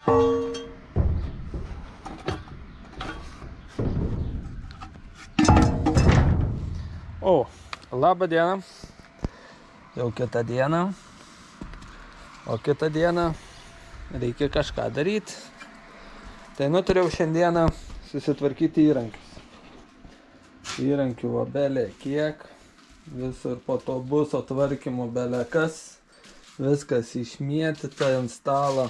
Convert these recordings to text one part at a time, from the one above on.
O, labą dieną. Jau kitą dieną. O kitą dieną reikia kažką daryti. Tai nutariau šiandieną susitvarkyti įrankius. Įrankių va belė kiek. Visur po to buso tvarkymo belė kas. Viskas išmėtyta ant stalo.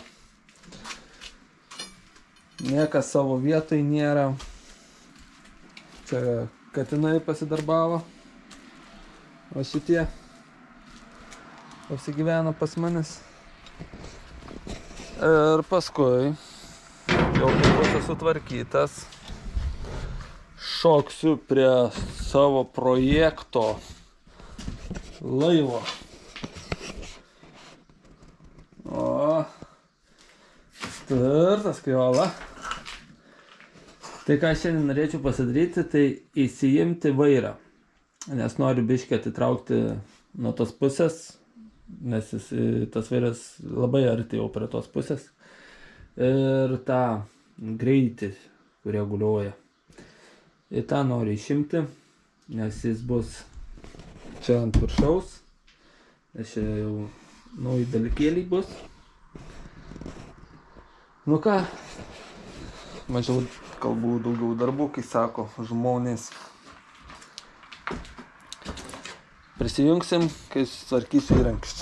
Niekas savo vietoj nėra. Čia katinai pasidarbavo. O šitie apsigyveno pas manis. Ir paskui, jau kai bus sutvarkytas, šoksiu prie savo projekto laivo. O, tvirtas kiola. Tai ką šiandien norėčiau pasidaryti, tai įsijimti vairą. Nes noriu biškį atitraukti nuo tos pusės, nes tas vairas labai arti jau prie tos pusės. Ir tą greitį, kurie gulioja. Ir tą noriu išimti, nes jis bus čia ant viršaus. Nes čia jau nauji dalykėliai bus. Nu ką, mažiau kalbų, daugiau darbų, kai sako žmonės. Prisijungsim, kai susitvarkysiu įrankius.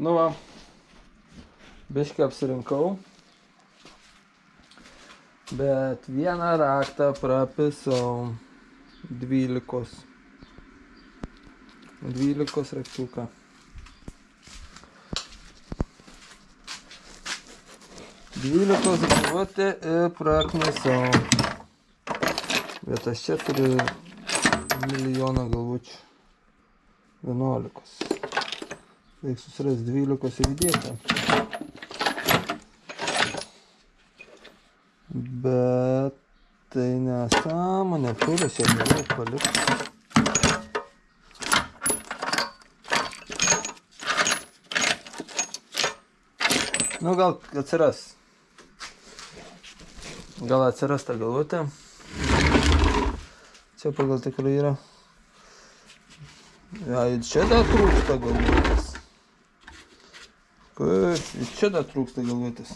Nu va, biškį apsirinkau, bet vieną raktą prapisau 12 raktuką. Galvutę ir praknisau. Bet aš čia turiu milijoną galvučių. 11. Reikia susirasti 12 ir įdėti. Bet tai nesąmonė, kur aš ją galiu palikti. Nu gal atsiras. Gal atsiras ta galvutė. Čia pagal tikrai yra. Ja, čia dar trūksta galvutės. Kur? Čia dar trūksta galvutės.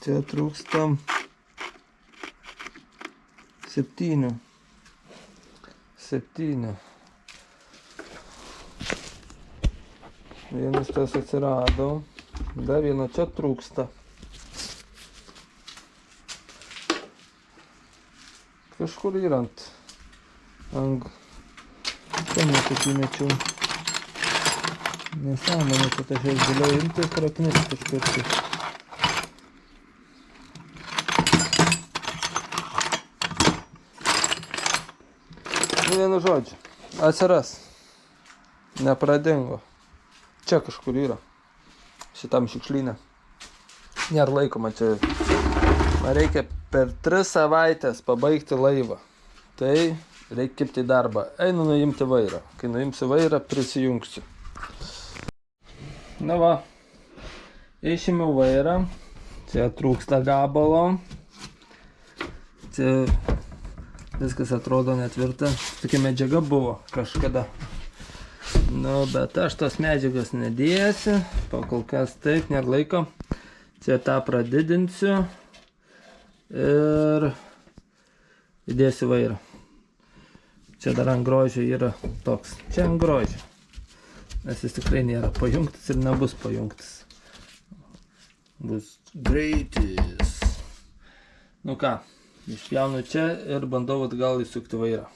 Čia trūksta 7. 7. Vienas tas atsirado. Dar vieno čia trūksta. Kažkur yra ant čia nekokį mečiau. Nesąmonė, kad aš jas galiu imti ir praknesti kažkur. Nu vienu žodžiu, atsiras. Nepradingo. Čia kažkur yra. Šitam šiukšlyne. Nėra laiko man čia. Man reikia per 3 savaitės pabaigti laivą. Tai reikia kibti į darbą. Einu nuimti vairą. Kai nuimsiu vairą, prisijungsiu. Na va. Išėmiau vairą. Čia trūksta gabalo. Čia viskas atrodo netvirta. Tokia medžiaga buvo kažkada. Nu, bet aš tos medžiagos nedėsiu. Pakol kas taip, nėra laiko. Čia tą pradidinsiu. Ir įdėsiu vairą. Čia dar ant grožio yra toks. Čia ant grožio. Nes jis tikrai nėra pajungtas ir nebus pajungtas. Bus greitis. Nu ką, išpjaunu čia ir bandau atgal įsukti vairą.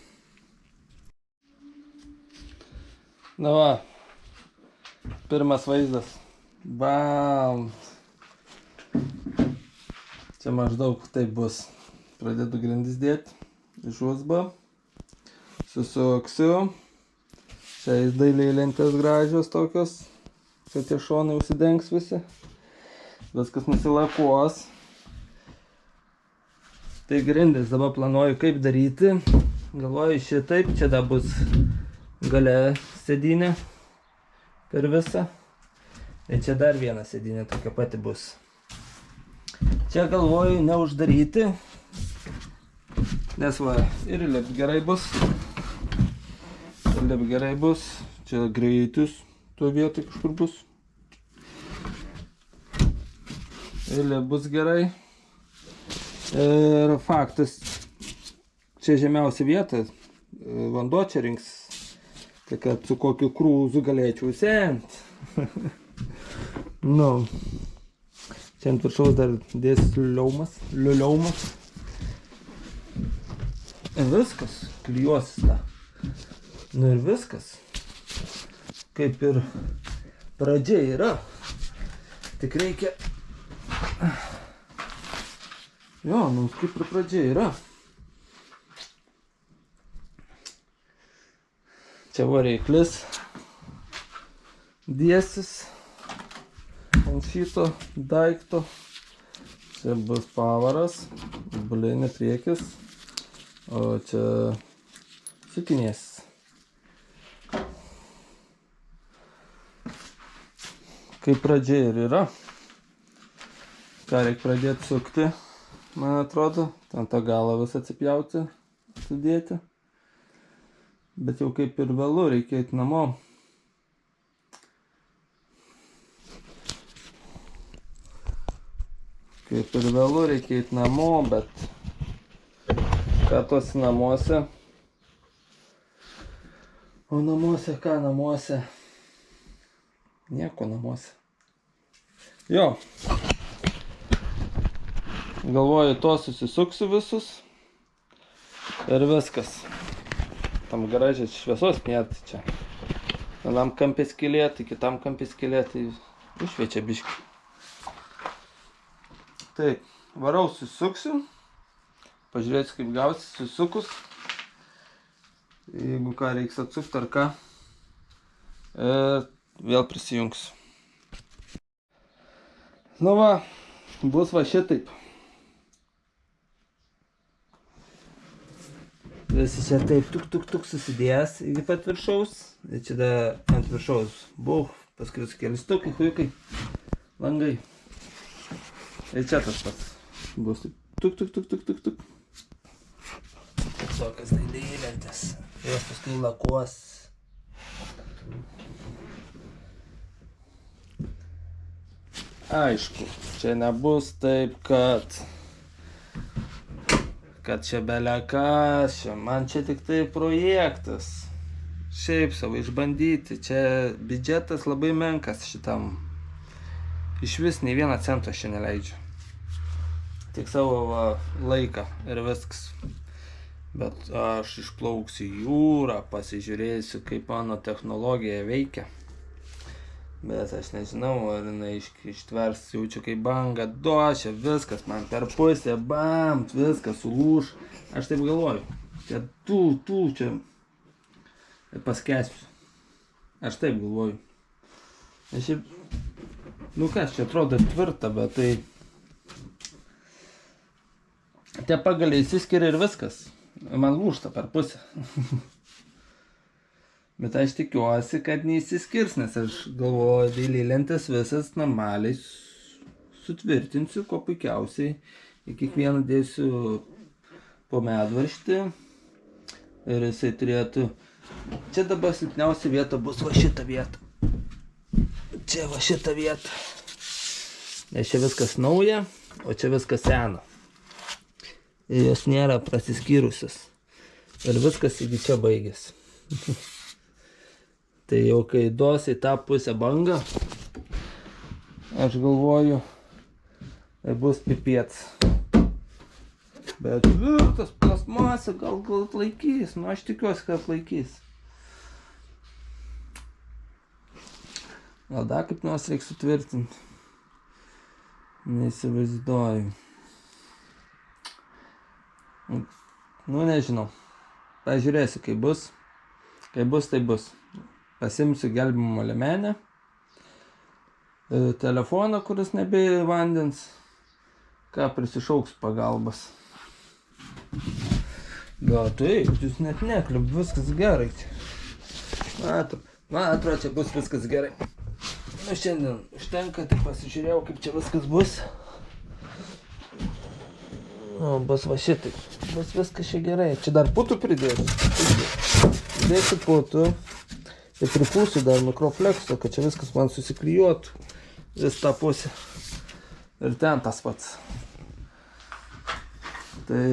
Na va, pirmas vaizdas. Bam! Čia maždaug taip bus. Pradedu grindis dėti iš USB. Susuksiu. Čia dailiai lentės gražios tokios. Čia tie šonai užsidengs visi. Viskas nusilakuos. Tai grindis dabar planuoju kaip daryti. Galvoju šitaip. Čia dar bus gale sėdynė per visą. Tai čia dar viena sėdynė tokia pati bus. Čia galvoju neuždaryti, nes va, ir lip gerai bus. Lip gerai bus. Čia greitis tuo vietoj kažkur bus. Ir lip bus gerai. Ir faktas, čia žemiausia vieta, vanduo čia rinks. Tai kad su kokiu krūzu galėčiau semti. Nu. Čia ant viršaus dar dės liuliaumas. Ir viskas, klijuosis tą. Nu ir viskas. Kaip ir pradžia yra. Tik reikia... Jo, nu kaip ir pradžia yra. Čia variklis. Dėsis ant šito daikto. Čia bus pavaras, bulinė priekis, o čia sukinės. Kaip pradžia ir yra. Ką reikia pradėti sukti, man atrodo, ten tą galą vis atsipjauti, sudėti. Bet jau kaip ir vėlu, reikia eiti namo. Kaip ir vėlu, reikia eiti namo, bet ką tos namuose? O namuose, ką namuose? Nieko namuose. Jo. Galvoju, to susisuksiu visus. Ir viskas. Tam garaže šviesos nėra čia. Vienam kampė skylė, tai kitam kampė skylė, tai užšviečia biškį. Taip, varau susuksiu, pažiūrėsiu kaip gausi susukus, jeigu ką reiks atsukti ar ką, ir vėl prisijungsiu. Nu va, bus va šitaip. Visi čia taip tuk susidėjęs iki pat viršaus, ir čia da ant viršaus buvo, paskui keli stukai, huikai, langai. Ir čia tas pats bus tuk. Tokias dailylentės. Jos paskui lakuos. Aišku, čia nebus taip, kad čia belekas, man čia tik tai projektas. Šiaip savo išbandyti, čia biudžetas labai menkas šitam. Iš vis nei vieną centą aš čia neleidžiu. Tik savo laiką ir viskas. Bet aš išplauksiu į jūrą, pasižiūrėsiu, kaip mano technologija veikia. Bet aš nežinau, ar jinai ištvers, jaučiu kaip banga, došia, viskas man per pusę, bamt, viskas sulūž. Aš taip galvoju, kad čia paskęsiu. Aš taip galvoju. Aš šiaip, nu kas, čia atrodo tvirta, bet tai... Tie pagaliai įsiskiria ir viskas. Man lūžta per pusę. Bet aš tikiuosi, kad neįsiskirs, nes aš galvoju, dailylentes visas normaliai sutvirtinsiu, ko puikiausiai. Į kiekvieną dėsiu po medvaržtį. Ir jisai turėtų... Čia dabar silpniausia vieta bus va šita vieta. Čia va šita vieta. Nes čia viskas nauja, o čia viskas sena. Ir jos nėra prasiskyrusios. Ir viskas iki čia baigėsi. Tai jau kai duos į tą pusę bangą, aš galvoju, tai bus pipiets. Bet tvirtas plastmasė gal atlaikys, nu aš tikiuosi, kad atlaikys. Gal dar kaip nors reikia sutvirtinti. Neįsivaizduoju. Nu nežinau. Pažiūrėsiu, kaip bus. Kai bus, tai bus. Pasimsiu gelbimo liemenę. Telefoną, kuris nebėja vandens. Ką prisišauks pagalbas. Gal taip, jūs net nekliub, viskas gerai. Man atrodo, čia bus viskas gerai. Nu, šiandien užtenka, tai pasižiūrėjau, kaip čia viskas bus. O, bus va šitai. Bus viskas čia gerai. Čia dar putų pridėsiu. Dėsiu putų. Ir pripūsiu dar mikroflekso, kad čia viskas man susiklijuotų. Vis tą pusę. Ir ten tas pats. Tai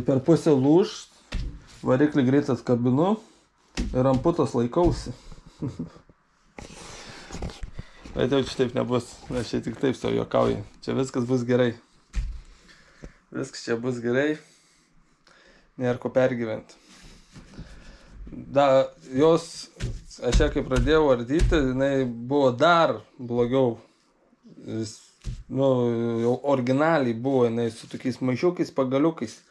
per pusę lūž. Variklį greit atkabinu. Ir ant putos laikausi. Bet jau čia taip nebus. Aš čia tik taip savo juokauju. Čia viskas bus gerai. Viskas čia bus gerai, nėra ko pergyventi. Jos, aš ją kai pradėjau ardyti, jinai buvo dar blogiau. Nu, jau originaliai buvo jinai su tokiais maišiukais, pagaliukais.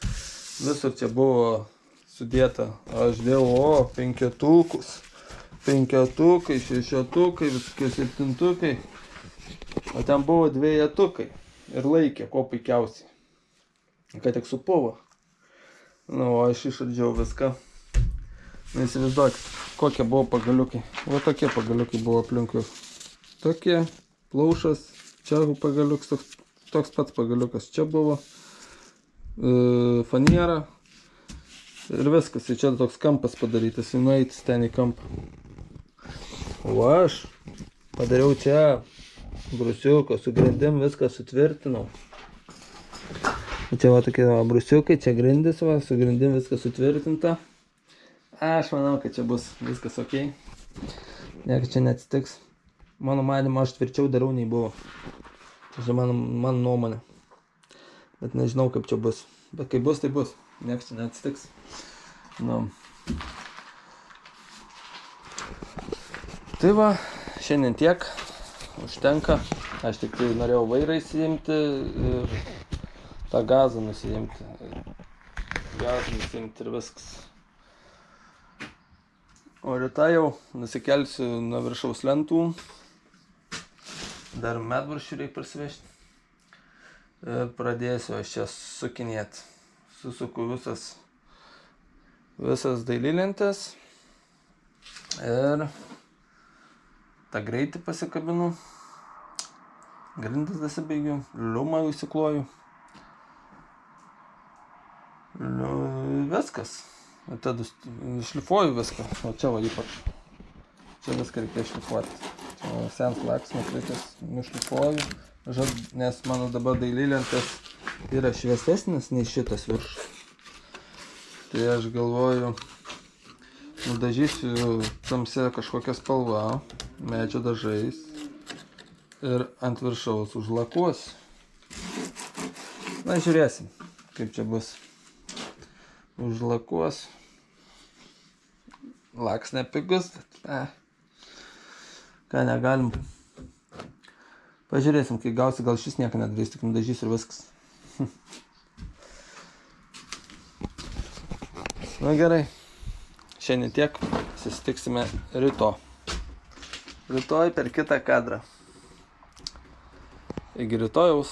Visur čia buvo sudėta. Aš dėjau, penketukus, šešetukai, visokie septintukai. O ten buvo dvejetukai. Ir laikė, ko puikiausiai. Kad tik supova. Nu, o aš išardžiau viską. Na, įsivaizduokit, kokie buvo pagaliukai. Va tokie pagaliukai buvo aplinkui. Tokie, plaušas, čia pagaliukas, toks pats pagaliukas čia buvo. Faniera. Ir viskas, ir čia toks kampas padarytas, nueitis ten į kampą. O aš padariau čia brusiuką, su grindim viską sutvirtinau. Čia va tokie brusiukai, čia grindis, va, su grindim viskas sutvirtinta. Aš manau, kad čia bus viskas ok. Nieko čia neatsitiks. Mano manymu, aš tvirčiau darau nei buvo. Tai mano nuomonė. Bet nežinau, kaip čia bus. Bet kai bus, tai bus. Nieko čia neatsitiks. Nu. Tai va, šiandien tiek. Užtenka. Aš tik tai norėjau vairą įsiimti ir tą gazą nusiimti. Ir viskas. O rytą jau nusikelsiu nuo viršaus lentų. Dar medvaršių reikia parsivežti. Ir pradėsiu aš čia sukinėti. Susuku visas dailylentes. Ir tą greitį pasikabinu. Grindis dasibaigiu. Liumą įsikloju. Viskas. Tada šlifuoju viską. O čia va ypač. Čia viską reikia šlifuoti. Čia sens laksmas reikės nušlifuoju. Nes mano dabar dailylentės yra šviesesnis nei šitas virš. Tai aš galvoju, nudažysiu tamsia kažkokią spalvą, medžio dažais. Ir ant viršaus užlakuosiu. Na, žiūrėsim, kaip čia bus. Užlakuos. Laks nepigus, bet ką negalim. Pažiūrėsim, kai gausi, gal šis nieko nedarys, tik nudažys ir viskas. Na gerai, šiandien tiek, susitiksime rytoj. Rytoj per kitą kadrą. Iki rytojaus.